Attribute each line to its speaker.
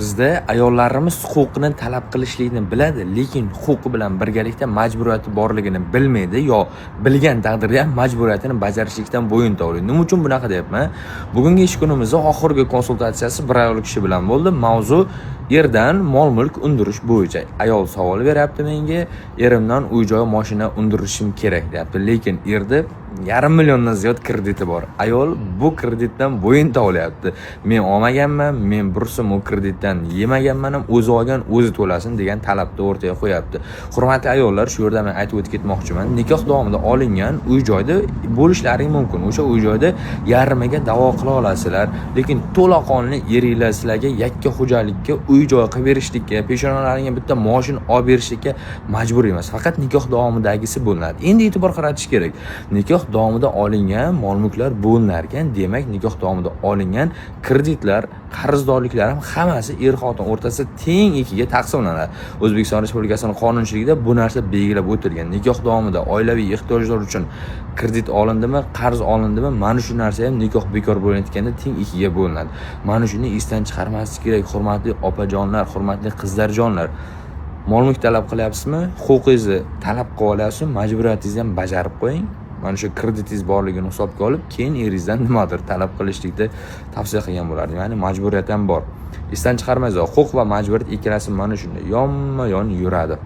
Speaker 1: Bizda ayollarimiz huquqini talab qilishlikni biladi, lekin huquqi bilan birgalikda majburiyati borligini bilmaydi yo bilgan taqdirda ham majburiyatini bajarishlikdan bo'yin tovlaydi. Nima uchun bunaqa deyapman? Bugungi ish kunimizda oxirgi konsultatsiyasi bir ayol kishi bilan bo'ldi. Mavzu erdan mol-mulk undirish bo'yicha. Ayol savol beryapti menga, erimdan uy-joy, mashina undirishim kerak deyapti, lekin erda 1,5 milliondan ziyod krediti bor. Ayol bu kreditdan bo'yin tovlayapti. Men olmaganman, men bir so'm o kreditdan yemaganman ham, o'zi olgan, o'zi to'lasin degan talabni o'rtaga qo'yapti. Hurmatli ayollar, shu yerda men aytib o'tib ketmoqchiman. Nikoh davomida olingan uy-joyda bo'lishlaring mumkin. O'sha uy-joyda yarmiga da'vo qila olasizlar, lekin to'laqonli eringlar sizlarga yakka xo'jalikka uy-joy qilib berishlikka, peshonalaringga bitta mashina olib berishlikka majbur emas. Faqat nikoh davomidagisi bo'linadi. Endi e'tibor qaratish kerak. Nikoh davomida olingan mol-mulklar bo'linar ekan, demak nikoh davomida olingan kreditlar, qarzdorliklar ham hammasi er-xotin o'rtasida teng ikkiga taqsimlanadi. O'zbekiston Respublikasining qonunchiligida bu narsa belgilab o'tilgan. Nikoh davomida oilaviy ehtiyojlar uchun kredit olindimi, qarz olindimi, mana shu narsa ham nikoh bekor bo'layotganda teng ikkiga bo'linadi. Mana shuni esdan chiqarmaslik kerak, hurmatli opajonlar, hurmatli qizlarjonlar. Mol-mulk talab qilyapsizmi? Huquqingizni talab qilib olyapsizmi? Majburiyatingizni ham bajarib qo'ying. Mana shu kreditingiz borligini hisobga olib, keyin eringizdan nimadir talab qilishlikni tavsiya qilgan bo'lardim. Ya'ni majburiyat ham bor. Esdan chiqarmaysiz. Huquq va majburiyat ikkalasi mana shunday yonma-yon yuradi.